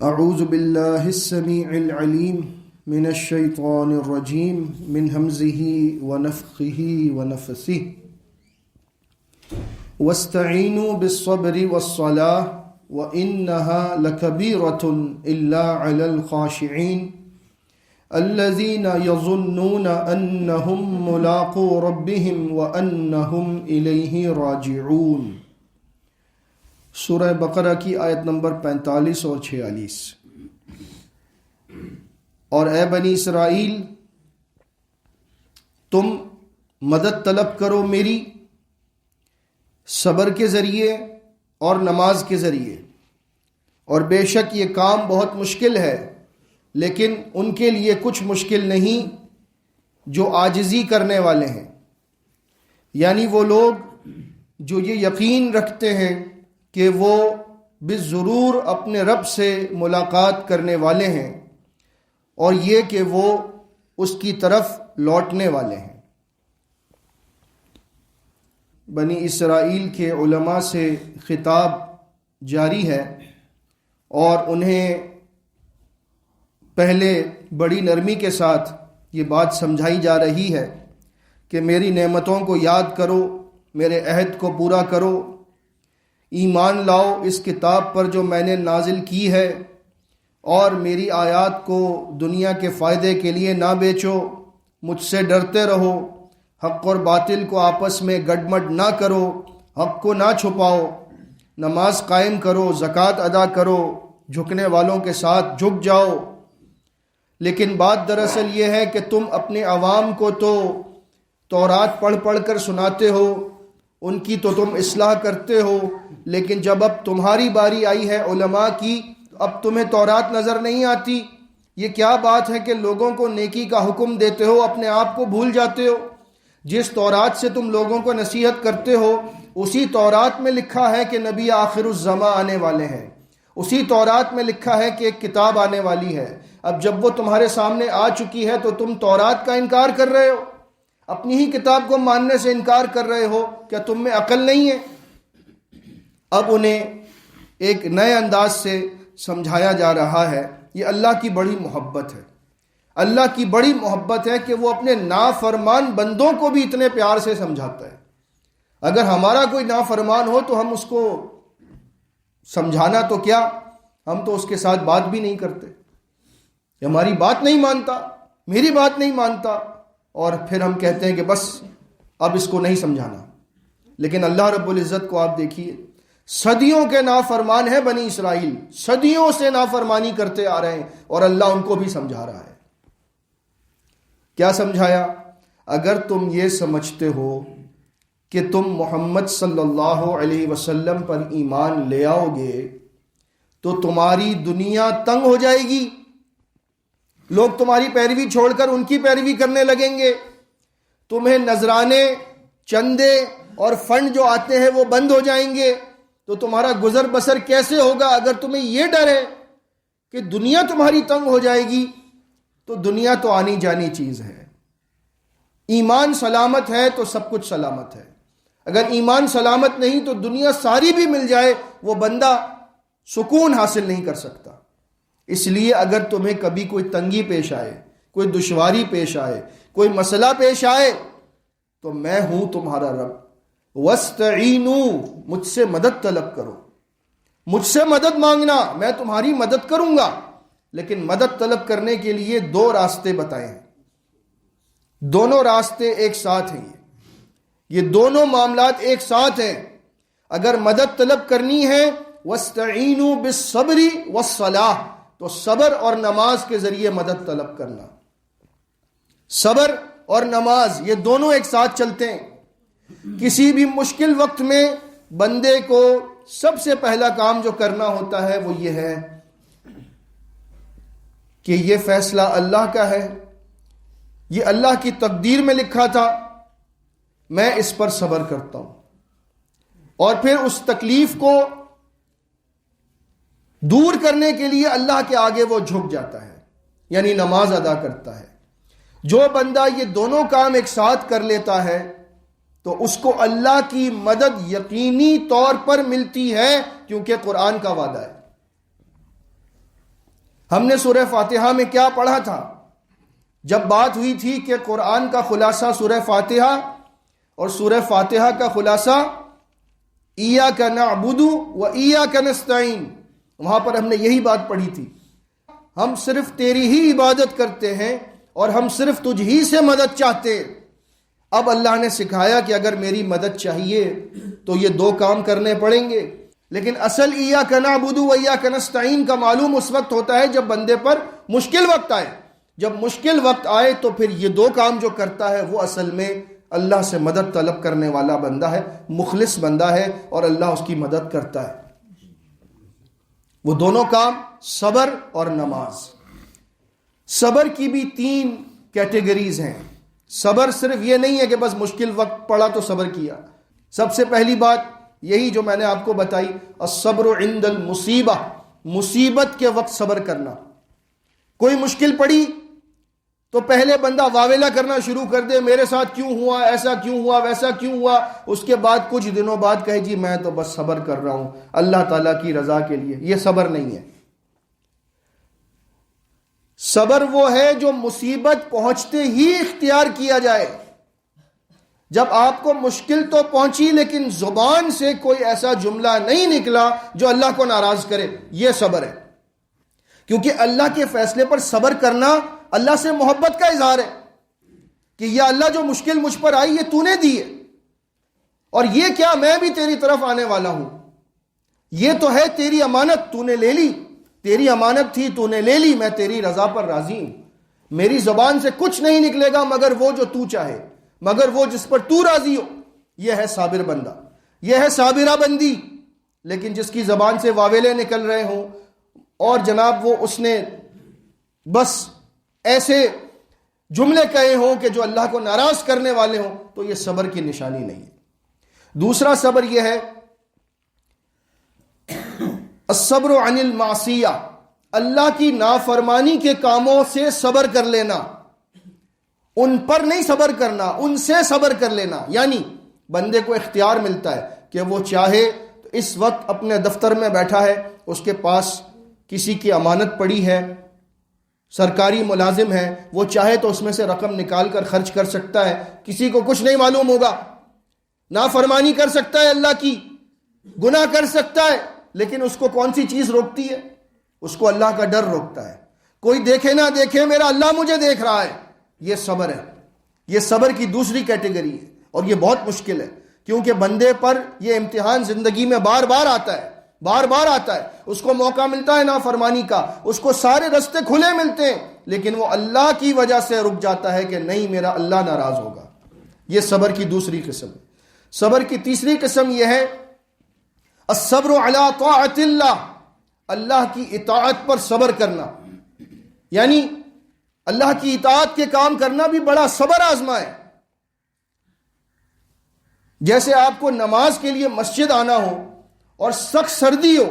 اعوذ باللہ السمیع العلیم من الشیطان الرجیم من ہمزہ ونفخہ ونفثہ واستعینوا بالصبر والصلاۃ وإنها لکبیرۃ الا علی الخاشعین الذین یظنون انہم ملاقو ربہم وانہم الیہ راجعون۔ سورہ بقرہ کی آیت نمبر 45 اور 46۔ اور اے بنی اسرائیل، تم مدد طلب کرو میری صبر کے ذریعے اور نماز کے ذریعے، اور بے شک یہ کام بہت مشکل ہے، لیکن ان کے لیے کچھ مشکل نہیں جو عاجزی کرنے والے ہیں، یعنی وہ لوگ جو یہ یقین رکھتے ہیں کہ وہ بالضرور اپنے رب سے ملاقات کرنے والے ہیں، اور یہ کہ وہ اس کی طرف لوٹنے والے ہیں۔ بنی اسرائیل کے علماء سے خطاب جاری ہے، اور انہیں پہلے بڑی نرمی کے ساتھ یہ بات سمجھائی جا رہی ہے کہ میری نعمتوں کو یاد کرو، میرے عہد کو پورا کرو، ایمان لاؤ اس کتاب پر جو میں نے نازل کی ہے، اور میری آیات کو دنیا کے فائدے کے لیے نہ بیچو، مجھ سے ڈرتے رہو، حق اور باطل کو آپس میں گڈمڈ نہ کرو، حق کو نہ چھپاؤ، نماز قائم کرو، زکوٰۃ ادا کرو، جھکنے والوں کے ساتھ جھک جاؤ۔ لیکن بات دراصل یہ ہے کہ تم اپنے عوام کو تو تورات پڑھ پڑھ کر سناتے ہو، ان کی تو تم اصلاح کرتے ہو، لیکن جب اب تمہاری باری آئی ہے علماء کی، اب تمہیں تورات نظر نہیں آتی۔ یہ کیا بات ہے کہ لوگوں کو نیکی کا حکم دیتے ہو، اپنے آپ کو بھول جاتے ہو؟ جس تورات سے تم لوگوں کو نصیحت کرتے ہو، اسی تورات میں لکھا ہے کہ نبی آخر الزماں آنے والے ہیں، اسی تورات میں لکھا ہے کہ ایک کتاب آنے والی ہے۔ اب جب وہ تمہارے سامنے آ چکی ہے تو تم تورات کا انکار کر رہے ہو، اپنی ہی کتاب کو ماننے سے انکار کر رہے ہو۔ کیا تم میں عقل نہیں ہے؟ اب انہیں ایک نئے انداز سے سمجھایا جا رہا ہے۔ یہ اللہ کی بڑی محبت ہے، اللہ کی بڑی محبت ہے کہ وہ اپنے نافرمان بندوں کو بھی اتنے پیار سے سمجھاتا ہے۔ اگر ہمارا کوئی نافرمان ہو تو ہم اس کو سمجھانا تو کیا، ہم تو اس کے ساتھ بات بھی نہیں کرتے، ہماری بات نہیں مانتا، میری بات نہیں مانتا، اور پھر ہم کہتے ہیں کہ بس اب اس کو نہیں سمجھانا۔ لیکن اللہ رب العزت کو آپ دیکھیے، صدیوں کے نافرمان ہیں بنی اسرائیل، صدیوں سے نافرمانی کرتے آ رہے ہیں، اور اللہ ان کو بھی سمجھا رہا ہے۔ کیا سمجھایا؟ اگر تم یہ سمجھتے ہو کہ تم محمد صلی اللہ علیہ وسلم پر ایمان لے آؤ گے تو تمہاری دنیا تنگ ہو جائے گی، لوگ تمہاری پیروی چھوڑ کر ان کی پیروی کرنے لگیں گے، تمہیں نذرانے، چندے اور فنڈ جو آتے ہیں وہ بند ہو جائیں گے، تو تمہارا گزر بسر کیسے ہوگا؟ اگر تمہیں یہ ڈر ہے کہ دنیا تمہاری تنگ ہو جائے گی، تو دنیا تو آنی جانی چیز ہے۔ ایمان سلامت ہے تو سب کچھ سلامت ہے، اگر ایمان سلامت نہیں تو دنیا ساری بھی مل جائے وہ بندہ سکون حاصل نہیں کر سکتا۔ اس لیے اگر تمہیں کبھی کوئی تنگی پیش آئے، کوئی دشواری پیش آئے، کوئی مسئلہ پیش آئے، تو میں ہوں تمہارا رب، وَاسْتَعِینُوا، مجھ سے مدد طلب کرو، مجھ سے مدد مانگنا، میں تمہاری مدد کروں گا۔ لیکن مدد طلب کرنے کے لیے دو راستے بتائے ہیں، دونوں راستے ایک ساتھ ہیں، یہ دونوں معاملات ایک ساتھ ہیں۔ اگر مدد طلب کرنی ہے وَاسْتَعِینُوا بِالصَّبْرِ وَالصَّلَاةِ، تو صبر اور نماز کے ذریعے مدد طلب کرنا۔ صبر اور نماز یہ دونوں ایک ساتھ چلتے ہیں۔ کسی بھی مشکل وقت میں بندے کو سب سے پہلا کام جو کرنا ہوتا ہے وہ یہ ہے کہ یہ فیصلہ اللہ کا ہے، یہ اللہ کی تقدیر میں لکھا تھا، میں اس پر صبر کرتا ہوں، اور پھر اس تکلیف کو دور کرنے کے لیے اللہ کے آگے وہ جھک جاتا ہے، یعنی نماز ادا کرتا ہے۔ جو بندہ یہ دونوں کام ایک ساتھ کر لیتا ہے تو اس کو اللہ کی مدد یقینی طور پر ملتی ہے، کیونکہ قرآن کا وعدہ ہے۔ ہم نے سورہ فاتحہ میں کیا پڑھا تھا؟ جب بات ہوئی تھی کہ قرآن کا خلاصہ سورہ فاتحہ اور سورہ فاتحہ کا خلاصہ ایاک نعبد و ایاک نستعین، وہاں پر ہم نے یہی بات پڑھی تھی، ہم صرف تیری ہی عبادت کرتے ہیں اور ہم صرف تجھ ہی سے مدد چاہتے۔ اب اللہ نے سکھایا کہ اگر میری مدد چاہیے تو یہ دو کام کرنے پڑیں گے، لیکن اصل ایاک نعبد و ایاک نستعین کا معلوم اس وقت ہوتا ہے جب بندے پر مشکل وقت آئے۔ جب مشکل وقت آئے تو پھر یہ دو کام جو کرتا ہے وہ اصل میں اللہ سے مدد طلب کرنے والا بندہ ہے، مخلص بندہ ہے، اور اللہ اس کی مدد کرتا ہے۔ وہ دونوں کام صبر اور نماز۔ صبر کی بھی 3 کیٹیگریز ہیں۔ صبر صرف یہ نہیں ہے کہ بس مشکل وقت پڑا تو صبر کیا۔ سب سے پہلی بات یہی جو میں نے آپ کو بتائی، الصبر عند المصیبہ، مصیبت کے وقت صبر کرنا۔ کوئی مشکل پڑی تو پہلے بندہ واویلا کرنا شروع کر دے، میرے ساتھ کیوں ہوا، ایسا کیوں ہوا، ویسا کیوں ہوا، اس کے بعد کچھ دنوں بعد کہے جی میں تو بس صبر کر رہا ہوں اللہ تعالیٰ کی رضا کے لیے۔ یہ صبر نہیں ہے۔ صبر وہ ہے جو مصیبت پہنچتے ہی اختیار کیا جائے۔ جب آپ کو مشکل تو پہنچی لیکن زبان سے کوئی ایسا جملہ نہیں نکلا جو اللہ کو ناراض کرے، یہ صبر ہے۔ کیونکہ اللہ کے فیصلے پر صبر کرنا اللہ سے محبت کا اظہار ہے کہ یا اللہ جو مشکل مجھ پر آئی یہ تو نے دی ہے، اور یہ کیا میں بھی تیری طرف آنے والا ہوں، یہ تو ہے تیری امانت، تو نے لے لی، تیری امانت تھی تو نے لے لی، میں تیری رضا پر راضی ہوں، میری زبان سے کچھ نہیں نکلے گا مگر وہ جو تو چاہے، مگر وہ جس پر تو راضی ہو۔ یہ ہے صابر بندہ، یہ ہے صابرہ بندی۔ لیکن جس کی زبان سے واویلے نکل رہے ہوں اور جناب وہ اس نے بس ایسے جملے کہے ہوں کہ جو اللہ کو ناراض کرنے والے ہوں، تو یہ صبر کی نشانی نہیں ہے۔ دوسرا صبر یہ ہے الصبر عن المعصیہ، اللہ کی نافرمانی کے کاموں سے صبر کر لینا، ان پر نہیں صبر کرنا، ان سے صبر کر لینا۔ یعنی بندے کو اختیار ملتا ہے کہ وہ چاہے تو اس وقت اپنے دفتر میں بیٹھا ہے، اس کے پاس کسی کی امانت پڑی ہے، سرکاری ملازم ہے، وہ چاہے تو اس میں سے رقم نکال کر خرچ کر سکتا ہے، کسی کو کچھ نہیں معلوم ہوگا، نافرمانی کر سکتا ہے اللہ کی، گناہ کر سکتا ہے، لیکن اس کو کون سی چیز روکتی ہے؟ اس کو اللہ کا ڈر روکتا ہے۔ کوئی دیکھے نہ دیکھے میرا اللہ مجھے دیکھ رہا ہے۔ یہ صبر ہے، یہ صبر کی دوسری کیٹیگری ہے، اور یہ بہت مشکل ہے کیونکہ بندے پر یہ امتحان زندگی میں بار بار آتا ہے، بار بار آتا ہے، اس کو موقع ملتا ہے نافرمانی کا، اس کو سارے رستے کھلے ملتے ہیں، لیکن وہ اللہ کی وجہ سے رک جاتا ہے کہ نہیں میرا اللہ ناراض ہوگا۔ یہ صبر کی دوسری قسم ہے۔ صبر کی تیسری قسم یہ ہے الصبر علی طاعت اللہ، اللہ کی اطاعت پر صبر کرنا، یعنی اللہ کی اطاعت کے کام کرنا بھی بڑا صبر آزما ہے۔ جیسے آپ کو نماز کے لیے مسجد آنا ہو اور سخت سردی ہو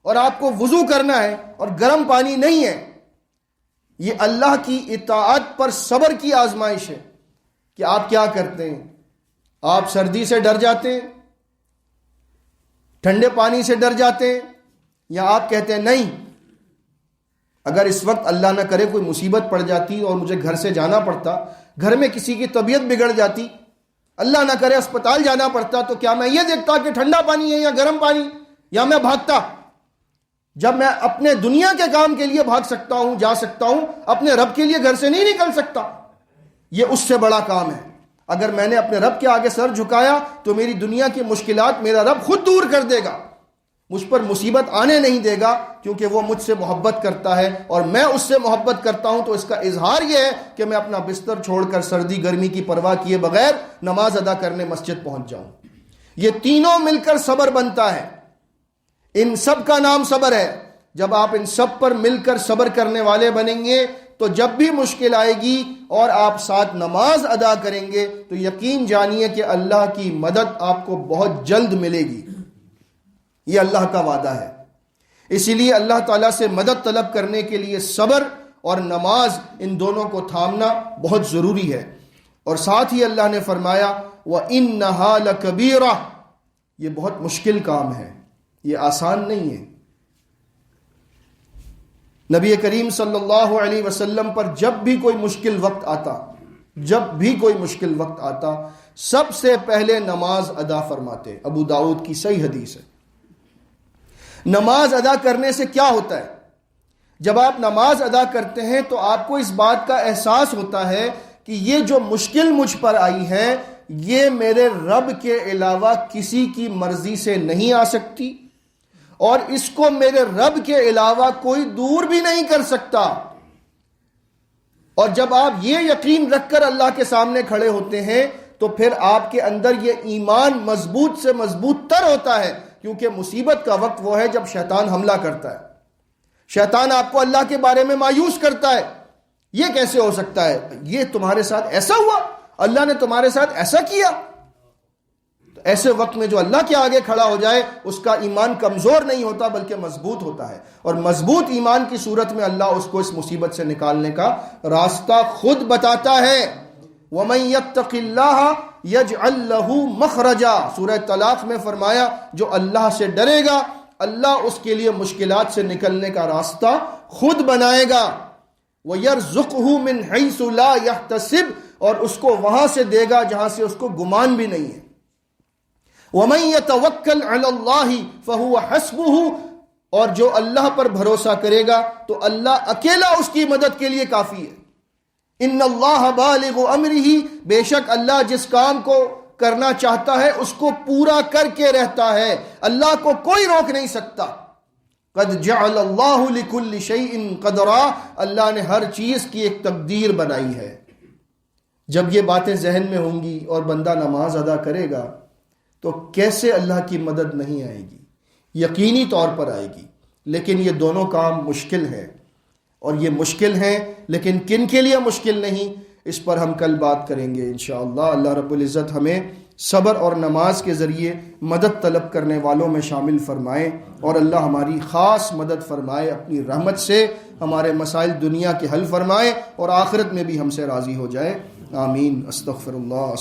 اور آپ کو وضو کرنا ہے اور گرم پانی نہیں ہے، یہ اللہ کی اطاعت پر صبر کی آزمائش ہے کہ آپ کیا کرتے ہیں۔ آپ سردی سے ڈر جاتے ہیں، ٹھنڈے پانی سے ڈر جاتے ہیں، یا آپ کہتے ہیں نہیں اگر اس وقت اللہ نہ کرے کوئی مصیبت پڑ جاتی اور مجھے گھر سے جانا پڑتا، گھر میں کسی کی طبیعت بگڑ جاتی، اللہ نہ کرے اسپتال جانا پڑتا، تو کیا میں یہ دیکھتا کہ ٹھنڈا پانی ہے یا گرم پانی، یا میں بھاگتا؟ جب میں اپنے دنیا کے کام کے لیے بھاگ سکتا ہوں، جا سکتا ہوں، اپنے رب کے لیے گھر سے نہیں نکل سکتا، یہ اس سے بڑا کام ہے۔ اگر میں نے اپنے رب کے آگے سر جھکایا تو میری دنیا کی مشکلات میرا رب خود دور کر دے گا، مجھ پر مصیبت آنے نہیں دے گا، کیونکہ وہ مجھ سے محبت کرتا ہے اور میں اس سے محبت کرتا ہوں۔ تو اس کا اظہار یہ ہے کہ میں اپنا بستر چھوڑ کر سردی گرمی کی پرواہ کیے بغیر نماز ادا کرنے مسجد پہنچ جاؤں۔ یہ تینوں مل کر صبر بنتا ہے، ان سب کا نام صبر ہے۔ جب آپ ان سب پر مل کر صبر کرنے والے بنیں گے تو جب بھی مشکل آئے گی اور آپ ساتھ نماز ادا کریں گے تو یقین جانیے کہ اللہ کی مدد آپ کو بہت جلد ملے گی، یہ اللہ کا وعدہ ہے۔ اسی لیے اللہ تعالیٰ سے مدد طلب کرنے کے لیے صبر اور نماز ان دونوں کو تھامنا بہت ضروری ہے۔ اور ساتھ ہی اللہ نے فرمایا وَإِنَّهَا لَكَبِيرَةٌ، یہ بہت مشکل کام ہے، یہ آسان نہیں ہے۔ نبی کریم صلی اللہ علیہ وسلم پر جب بھی کوئی مشکل وقت آتا سب سے پہلے نماز ادا فرماتے. ابو داؤد کی صحیح حدیث ہے. نماز ادا کرنے سے کیا ہوتا ہے؟ جب آپ نماز ادا کرتے ہیں تو آپ کو اس بات کا احساس ہوتا ہے کہ یہ جو مشکل مجھ پر آئی ہے یہ میرے رب کے علاوہ کسی کی مرضی سے نہیں آ سکتی اور اس کو میرے رب کے علاوہ کوئی دور بھی نہیں کر سکتا. اور جب آپ یہ یقین رکھ کر اللہ کے سامنے کھڑے ہوتے ہیں تو پھر آپ کے اندر یہ ایمان مضبوط سے مضبوط تر ہوتا ہے، کیونکہ مصیبت کا وقت وہ ہے جب شیطان حملہ کرتا ہے. شیطان آپ کو اللہ کے بارے میں مایوس کرتا ہے. یہ کیسے ہو سکتا ہے؟ یہ تمہارے ساتھ ایسا ہوا، اللہ نے تمہارے ساتھ ایسا کیا. تو ایسے وقت میں جو اللہ کے آگے کھڑا ہو جائے اس کا ایمان کمزور نہیں ہوتا بلکہ مضبوط ہوتا ہے، اور مضبوط ایمان کی صورت میں اللہ اس کو اس مصیبت سے نکالنے کا راستہ خود بتاتا ہے. وَمَن يَتَّقِ اللَّهَ يَجْعَل لَّهُ مَخْرَجًا، سورہ طلاق میں فرمایا جو اللہ سے ڈرے گا اللہ اس کے لیے مشکلات سے نکلنے کا راستہ خود بنائے گا. وَيَرْزُقْهُ مِنْ حَيْثُ لَا يَحْتَسِبُ، اور اس کو وہاں سے دے گا جہاں سے اس کو گمان بھی نہیں ہے. وَمَن يَتَوَكَّلْ عَلَى اللَّهِ فَهُوَ حَسْبُهُ، اور جو اللہ پر بھروسہ کرے گا تو اللہ اکیلا اس کی مدد کے لیے کافی ہے. ان اللہ بالغ امرہ، بے شک اللہ جس کام کو کرنا چاہتا ہے اس کو پورا کر کے رہتا ہے، اللہ کو کوئی روک نہیں سکتا. قد جعل اللہ لکل شیء قدرا، اللہ نے ہر چیز کی ایک تقدیر بنائی ہے. جب یہ باتیں ذہن میں ہوں گی اور بندہ نماز ادا کرے گا تو کیسے اللہ کی مدد نہیں آئے گی؟ یقینی طور پر آئے گی. لیکن یہ دونوں کام مشکل ہیں، اور یہ مشکل ہیں لیکن کن کے لیے مشکل نہیں، اس پر ہم کل بات کریں گے انشاءاللہ. اللہ رب العزت ہمیں صبر اور نماز کے ذریعے مدد طلب کرنے والوں میں شامل فرمائے، اور اللہ ہماری خاص مدد فرمائے، اپنی رحمت سے ہمارے مسائل دنیا کے حل فرمائے اور آخرت میں بھی ہم سے راضی ہو جائے. آمین. استغفر اللہ.